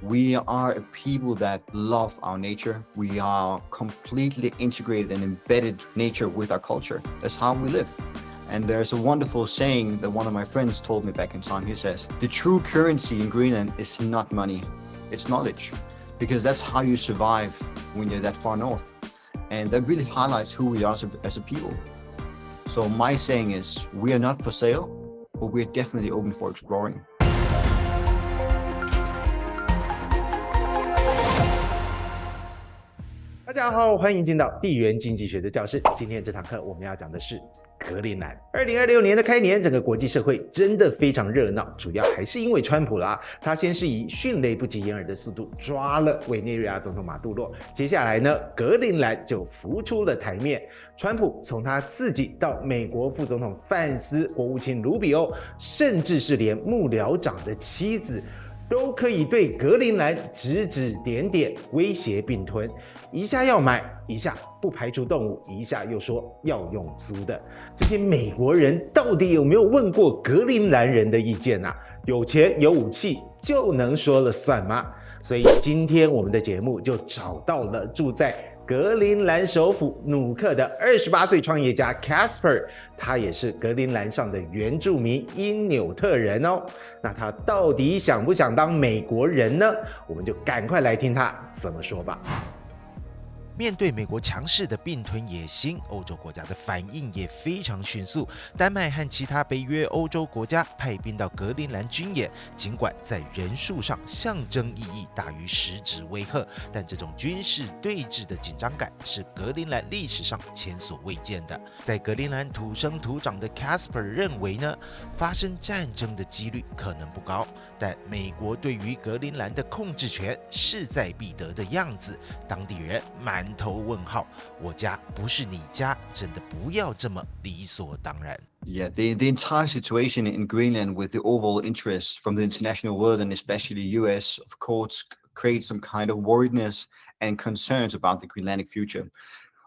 We are a people that love our nature. We are completely integrated and embedded nature with our culture. That's how we live. And there's a wonderful saying that one of my friends told me back in time. He says, the true currency in Greenland is not money, it's knowledge. Because that's how you survive when you're that far north. And that really highlights who we are as a people. So my saying is, we are not for sale, but we're definitely open for exploring. 大家好，欢迎进到地缘经济学的教室。今天这堂课我们要讲的是格陵兰。2026年的开年，整个国际社会真的非常热闹，主要还是因为川普啦。他先是以迅雷不及掩耳的速度抓了委内瑞拉总统马杜罗，接下来呢，格陵兰就浮出了台面。川普从他自己到美国副总统范斯、国务卿卢比欧，甚至是连幕僚长的妻子，都可以对格陵兰指指点点，威胁并吞。一下要买，一下不排除动武，一下又说要用租的。这些美国人到底有没有问过格陵兰人的意见啊？有钱有武器就能说了算吗？所以今天我们的节目就找到了住在格陵兰首府努克的28岁创业家 Casper， 他也是格陵兰上的原住民因纽特人哦。那他到底想不想当美国人呢？我们就赶快来听他怎么说吧。面对美国强势的并吞野心，欧洲国家的反应也非常迅速。丹麦和其他北约欧洲国家派兵到格陵兰军演，尽管在人数上象征意义大于实质威吓，但这种军事对峙的紧张感是格陵兰历史上前所未见的。在格陵兰土生土长的 Casper 认为呢，发生战争的几率可能不高，但美国对于格陵兰的控制权势在必得的样子，当地人满头问号，我家不是你家，真的不要这么理所当然。Yeah, the entire situation in Greenland with the overall interest from the international world and especially US, of course, creates some kind of worriedness and concerns about the Greenlandic future.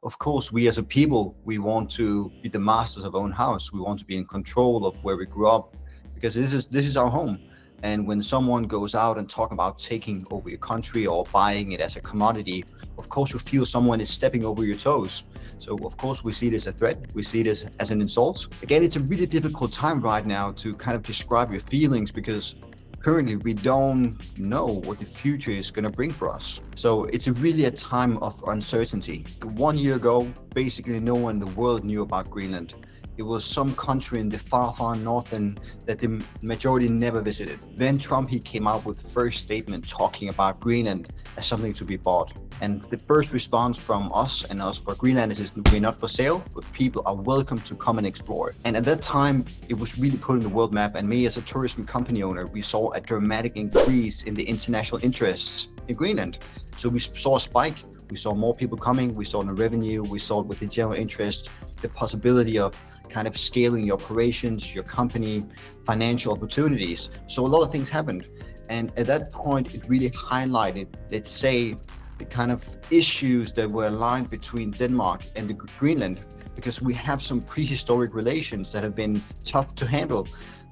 Of course, we as a people, we want to be the masters of our own house. We want to be in control of where we grew up because this is our home. And when someone goes out and talk about taking over your country or buying it as a commodity, of course you feel someone is stepping over your toes. So of course we see this as a threat, we see this as an insult. Again, it's a really difficult time right now to kind of describe your feelings because currently we don't know what the future is going to bring for us. So it's really a time of uncertainty. 1 year ago, basically no one in the world knew about Greenland. It was some country in the far, far north and that the majority never visited. Then Trump, he came out with the first statement talking about Greenland as something to be bought. And the first response from us and us for Greenlanders is we're not for sale, but people are welcome to come and explore. And at that time, it was really put on the world map. And me as a tourism company owner, we saw a dramatic increase in the international interests in Greenland. So we saw a spike. We saw more people coming. We saw the revenue. We saw it with the general interest, the possibility of kind of scaling your operations, your company, financial opportunities. So a lot of things happened. And at that point, it really highlighted, let's say, the kind of issues that were aligned between Denmark and Greenland, because we have some prehistoric relations that have been tough to handle.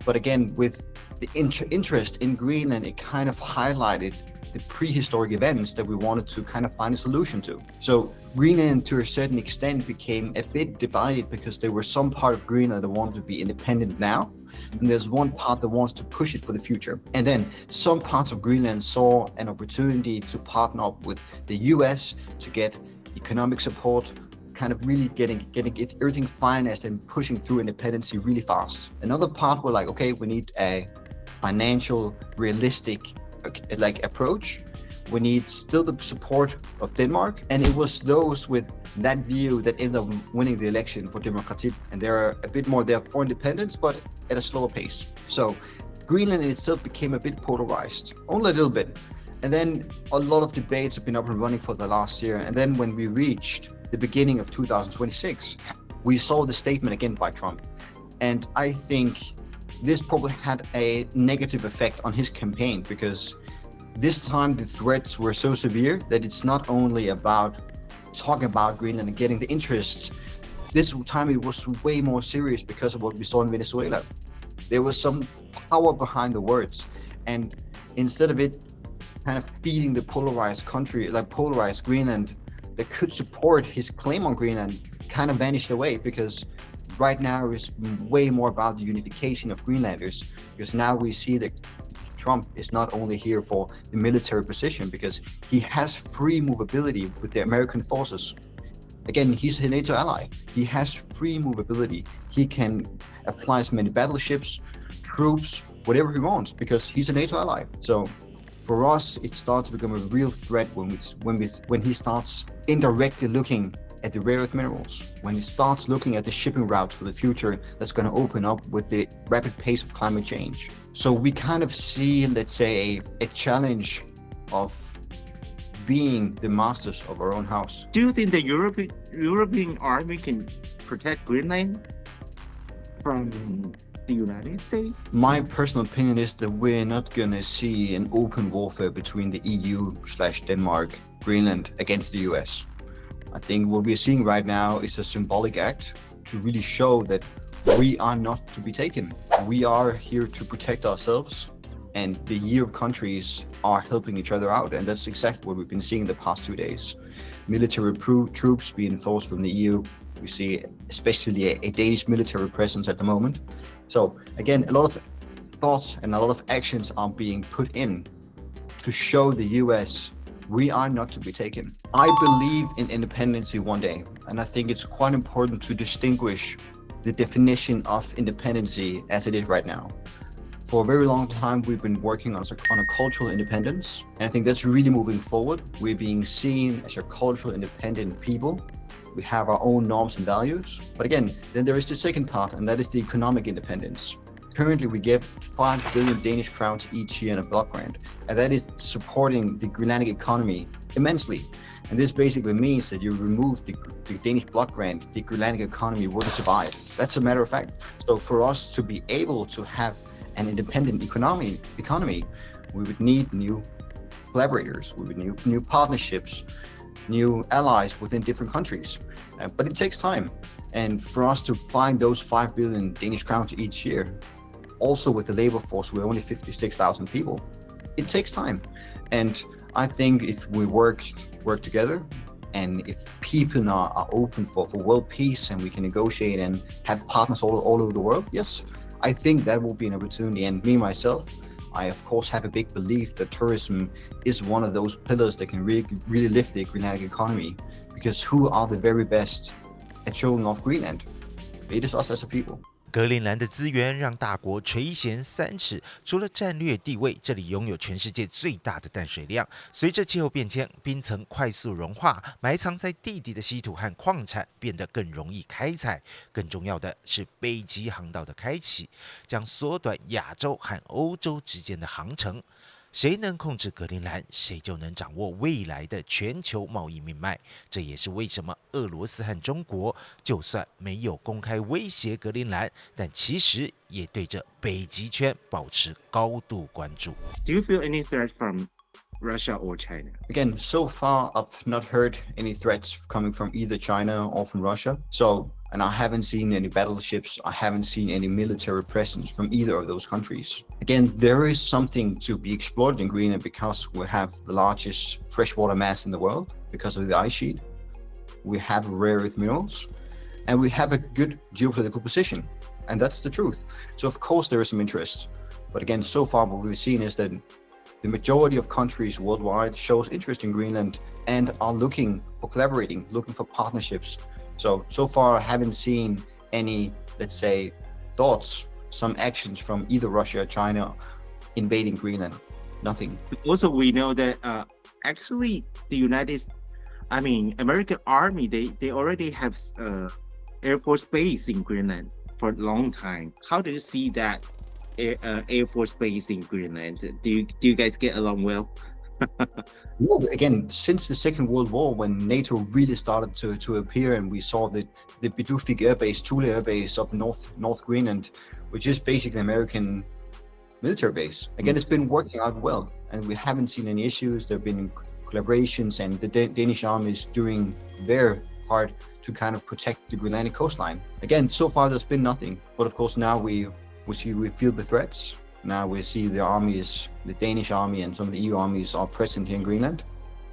But again, with the interest in Greenland, it kind of highlighted the prehistoric events that we wanted to kind of find a solution to. So Greenland, to a certain extent, became a bit divided because there were some part of Greenland that wanted to be independent now, and there's one part that wants to push it for the future. And then some parts of Greenland saw an opportunity to partner up with the US to get economic support, kind of really getting everything financed and pushing through independency really fast. Another part were like, okay, we need a financial, realistic approach. We need still the support of Denmark, and it was those with that view that ended up winning the election for Democratic, and they're a bit more there for independence, but at a slower pace. So Greenland in itself became a bit polarized, only a little bit. And then a lot of debates have been up and running for the last year. And then when we reached the beginning of 2026, we saw the statement again by Trump. And I think this probably had a negative effect on his campaign because this time the threats were so severe that it's not only about talking about Greenland and getting the interests. This time it was way more serious because of what we saw in Venezuela. There was some power behind the words, and instead of it kind of feeding the polarized country, like polarized Greenland, that could support his claim on Greenland kind of vanished away, because right now it's way more about the unification of Greenlanders, because now we see that Trump is not only here for the military position, because he has free movability with the American forces. Again, he's a NATO ally. He has free movability. He can apply as many battleships, troops, whatever he wants, because he's a NATO ally. So for us, it starts to become a real threat when he starts indirectly looking at the rare earth minerals, when he starts looking at the shipping routes for the future that's going to open up with the rapid pace of climate change. So we kind of see, let's say, a challenge of being the masters of our own house. Do you think the European army can protect Greenland from the United States? My personal opinion is that we're not going to see an open warfare between the EU/Denmark, Greenland against the US. I think what we're seeing right now is a symbolic act to really show that we are not to be taken. We are here to protect ourselves, and the EU countries are helping each other out, and that's exactly what we've been seeing the past 2 days. Military troops being forced from the EU. We see especially a Danish military presence at the moment. So again, a lot of thoughts and a lot of actions are being put in to show the US we are not to be taken. I believe in independence one day, and I think it's quite important to distinguish the definition of independence as it is right now. For a very long time, we've been working on a cultural independence, and I think that's really moving forward. We're being seen as a cultural independent people. We have our own norms and values. But again, then there is the second part, and that is the economic independence. Currently, we give 5 billion Danish crowns each year in a block grant, and that is supporting the Greenlandic economy immensely. And this basically means that you remove the Danish block grant, the Greenlandic economy wouldn't survive. That's a matter of fact. So for us to be able to have an independent economy, we would need new collaborators, we would need new partnerships, new allies within different countries. But it takes time. And for us to find those 5 billion Danish crowns each year, also with the labor force, we're only 56,000 people. It takes time. And I think if we work together, and if people are open for world peace, and we can negotiate and have partners all over the world, yes, I think that will be an opportunity. And me, myself, I of course have a big belief that tourism is one of those pillars that can really lift the Greenlandic economy, because who are the very best at showing off Greenland? It is us as a people. 格陵兰的资源让大国垂涎三尺，除了战略地位，这里拥有全世界最大的淡水量。随着气候变迁，冰层快速融化，埋藏在地底的稀土和矿产变得更容易开采。更重要的是，北极航道的开启，将缩短亚洲和欧洲之间的航程。谁能控制格陵兰，谁就能掌握未来的全球贸易命脉。这也是为什么俄罗斯和中国就算没有公开威胁格陵兰，但其实也对着北极圈保持高度关注。Do you feel any threat from Russia or China? Again, so far I've not heard any threats coming from either China or from Russia. And I haven't seen any battleships. I haven't seen any military presence from either of those countries. Again, there is something to be explored in Greenland, because we have the largest freshwater mass in the world because of the ice sheet. We have rare earth minerals, and we have a good geopolitical position. And that's the truth. So of course there is some interest. But again, so far what we've seen is that the majority of countries worldwide shows interest in Greenland and are looking for collaborating, looking for partnerships. So far I haven't seen any, let's say, thoughts, some actions from either Russia or China invading Greenland. Nothing. Also, we know that actually the American Army, they already have Air Force base in Greenland for a long time. How do you see that Air Force base in Greenland? Do you guys get along well? No, again, since the Second World War, when NATO really started to appear, and we saw the Bidufik Air Base, Thule Air Base up North Greenland, which is basically an American military base. Again, it's been working out well, and we haven't seen any issues. There have been collaborations, and the Danish army is doing their part to kind of protect the Greenlandic coastline. Again, so far there's been nothing, but of course now we feel the threats. Now we see the armies, the Danish army and some of the EU armies are present here in Greenland.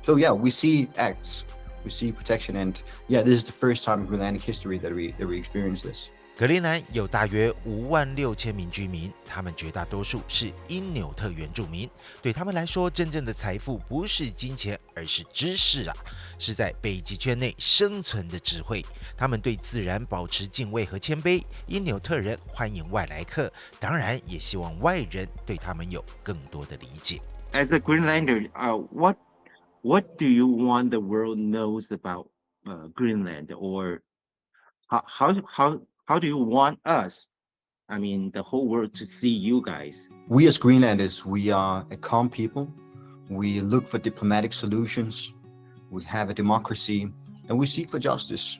So yeah, we see acts, we see protection, and yeah, this is the first time in Greenlandic history that we experience this. 格陵兰有大约56000名居民，他们绝大多数是因纽特原住民。对他们来说，真正的财富不是金钱，而是知识啊，是在北极圈内生存的智慧。他们对自然保持敬畏和谦卑。因纽特人欢迎外来客，当然也希望外人对他们有更多的理解。As a Greenlander, what do you want the world knows about Greenland, or how do you want us, I mean, the whole world to see you guys? We as Greenlanders, we are a calm people. We look for diplomatic solutions. We have a democracy, and we seek for justice.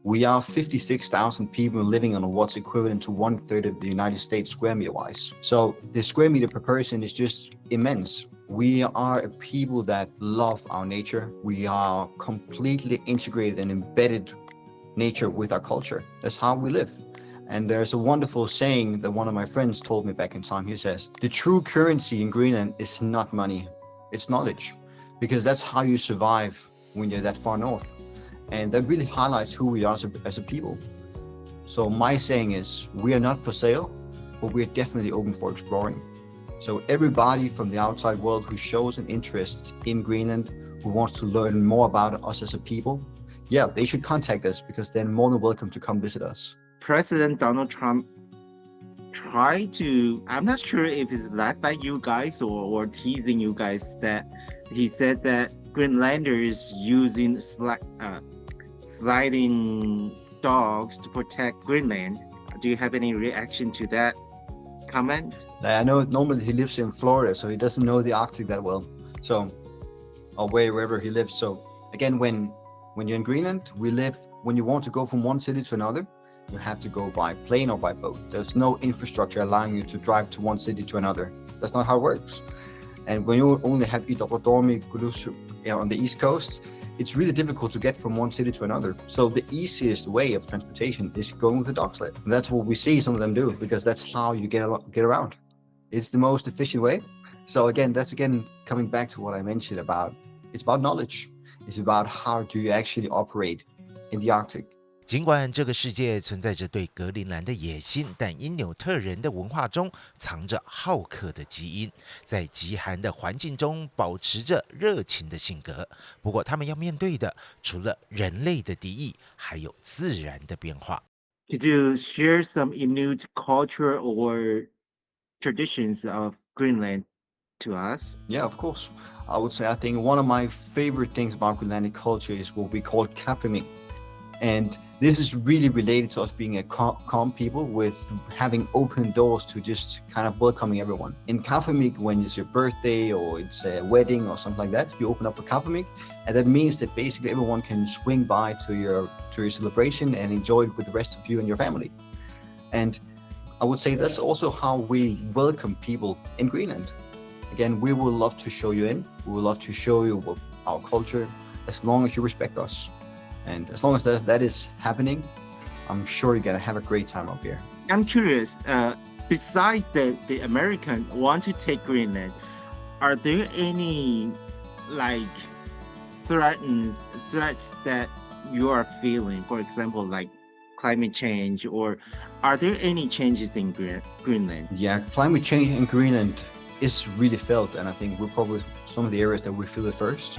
We are 56,000 people living on what's equivalent to 1/3 of the United States square meter wise. So the square meter per person is just immense. We are a people that love our nature. We are completely integrated and embedded nature with our culture. That's how we live. And there's a wonderful saying that one of my friends told me back in time. He says, the true currency in Greenland is not money, it's knowledge, because that's how you survive when you're that far north. And that really highlights who we are as a people. So my saying is, we are not for sale, but we're definitely open for exploring. So everybody from the outside world who shows an interest in Greenland, who wants to learn more about us as a people, yeah, they should contact us, because they're more than welcome to come visit us. President Donald Trump tried to, I'm not sure if it's led by you guys or teasing you guys, that he said that Greenlanders using sliding dogs to protect Greenland. Do you have any reaction to that comment? I know normally he lives in Florida, so he doesn't know the Arctic that well. So, or wherever he lives. So again, when you're in Greenland, when you want to go from one city to another, you have to go by plane or by boat. There's no infrastructure allowing you to drive to one city to another. That's not how it works. And when you only have Itokotormi, Kulusuk on the East Coast, it's really difficult to get from one city to another. So the easiest way of transportation is going with a dog sled. And that's what we see some of them do, because that's how you get around. It's the most efficient way. So again, that's coming back to what I mentioned about, it's about knowledge. It's about how do you actually operate in the Arctic. 尽管这个世界存在着对格陵兰的野心，但因纽特人的文化中藏着好客的基因，在极寒的环境中保持着热情的性格。不过，他们要面对的除了人类的敌意，还有自然的变化。Could you share some Inuit culture or traditions of Greenland to us? Yeah, of course. I would say I think one of my favorite things about Greenlandic culture is what we call kafemik. And this is really related to us being a calm people, with having open doors to just kind of welcoming everyone. In kafemik, when it's your birthday or it's a wedding or something like that, you open up for kafemik, and that means that basically everyone can swing by to your celebration and enjoy it with the rest of you and your family. And I would say that's also how we welcome people in Greenland. Again, we would love to show you in. We would love to show you our culture, as long as you respect us. And as long as that is happening, I'm sure you're gonna have a great time up here. I'm curious, besides the American want to take Greenland, are there any like threats that you are feeling? For example, like climate change, or are there any changes in Greenland? Yeah, climate change in Greenland is really felt, and I think we're probably some of the areas that we feel it first.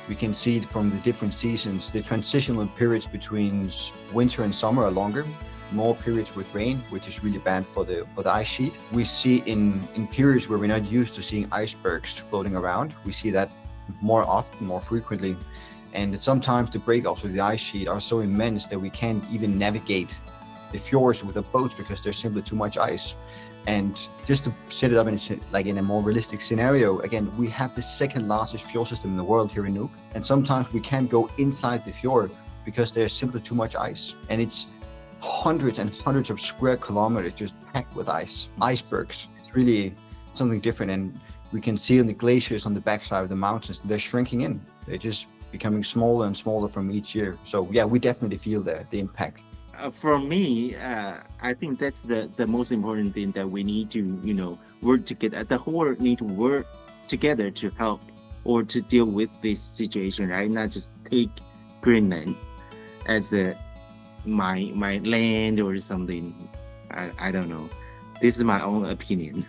We can see it from the different seasons. The transitional periods between winter and summer are longer, more periods with rain, which is really bad for the ice sheet. We see in periods where we're not used to seeing icebergs floating around, we see that more often, more frequently. And sometimes the breakoffs of the ice sheet are so immense that we can't even navigate the fjords with the boats because there's simply too much ice. And just to set it up in a more realistic scenario, again, we have the second largest fjord system in the world here in Nuuk. And sometimes we can't go inside the fjord because there's simply too much ice. And it's hundreds and hundreds of square kilometers just packed with ice, icebergs. It's really something different. And we can see on the glaciers on the backside of the mountains, they're shrinking in. They're just becoming smaller and smaller from each year. So yeah, we definitely feel the impact. For me, I think that's the most important thing that we need to, work together. The whole world need to work together to help or to deal with this situation, right? Not just take Greenland as my land or something. I don't know. This is my own opinion.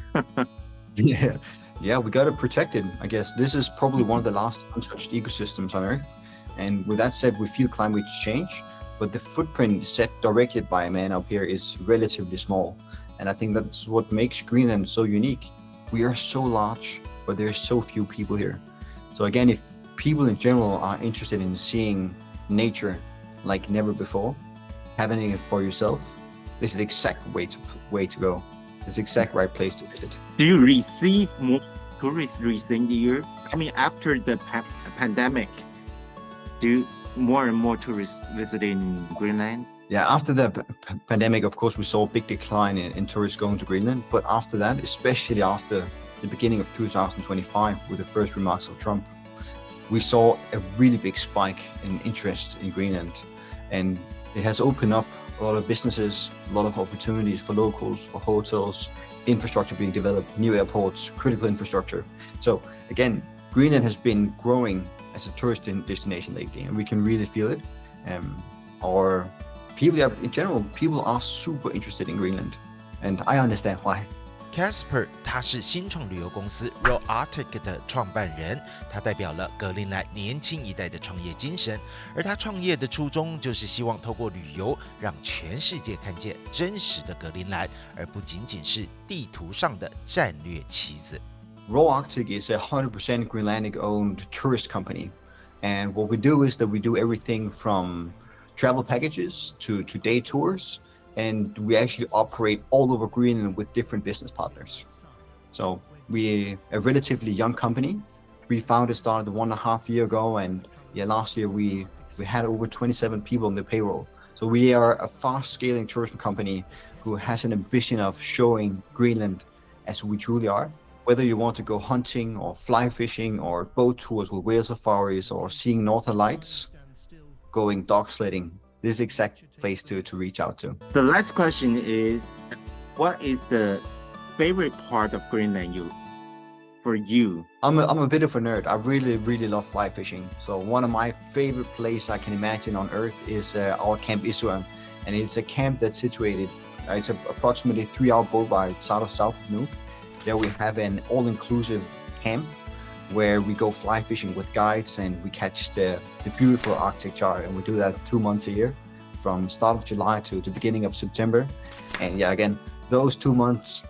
Yeah, we got to protect it. I guess this is probably one of the last untouched ecosystems on Earth. And with that said, we feel climate change, but the footprint set directly by man up here is relatively small. And I think that's what makes Greenland so unique. We are so large, but there's so few people here. So again, if people in general are interested in seeing nature like never before, having it for yourself, this is the exact way to go. It's the exact right place to visit. Do you receive more tourists recent year? I mean, after the pandemic, do more and more tourists visiting Greenland? Yeah, after the pandemic, of course, we saw a big decline in tourists going to Greenland. But after that, especially after the beginning of 2025, with the first remarks of Trump, we saw a really big spike in interest in Greenland. And it has opened up a lot of businesses, a lot of opportunities for locals, for hotels, infrastructure being developed, new airports, critical infrastructure. So again, Greenland has been growing as a tourist destination lately, and we can really feel it. Or people, in general, people are super interested in Greenland, and I understand why. Casper 他是新创旅游公司 Royal Arctic 的创办人，他代表了格陵兰年轻一代的创业精神，而他创业的初衷就是希望透过旅游让全世界看见真实的格陵兰，而不仅仅是地图上的战略棋子。Royal Arctic is a 100% Greenlandic-owned tourist company, and what we do is that we do everything from travel packages to day tours. And we actually operate all over Greenland with different business partners. So we're a relatively young company. We started 1.5 years ago, and last year we had over 27 people on the payroll. So we are a fast-scaling tourism company who has an ambition of showing Greenland as we truly are. Whether you want to go hunting or fly fishing or boat tours with whale safaris or seeing northern lights, going dog sledding, this is the exact place to reach out to. The last question is, what is the favorite part of Greenland for you? I'm a bit of a nerd. I really love fly fishing. So one of my favorite places I can imagine on Earth is our Camp Isuan, and it's a camp that's situated. It's approximately 3-hour boat ride south of Nuuk. There we have an all-inclusive camp where we go fly fishing with guides and we catch the beautiful Arctic char, and we do that 2 months a year, from start of July to the beginning of September. And again, those 2 months,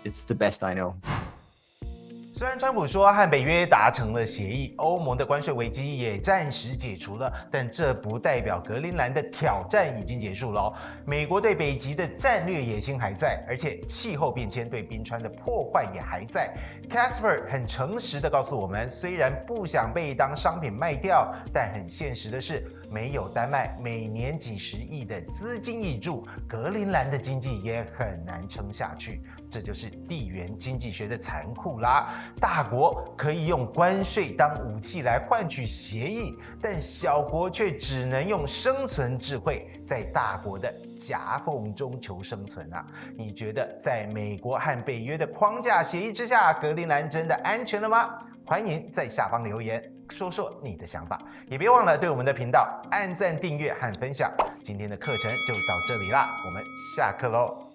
it's the best I know. 虽然川普说和北约达成了协议，欧盟的关税危机也暂时解除了，但这不代表格陵兰的挑战已经结束了哦。美国对北极的战略野心还在，而且气候变迁对冰川的破坏也还在。Casper 很诚实的告诉我们，虽然不想被当商品卖掉，但很现实的是，没有丹麦每年几十亿的资金挹注，格陵兰的经济也很难撑下去。这就是地缘经济学的残酷啦。大国可以用关税当武器来换取协议，但小国却只能用生存智慧，在大国的夹缝中求生存啊！你觉得在美国和北约的框架协议之下，格陵兰真的安全了吗？欢迎在下方留言说说你的想法，也别忘了对我们的频道按赞、订阅和分享。今天的课程就到这里啦，我们下课喽。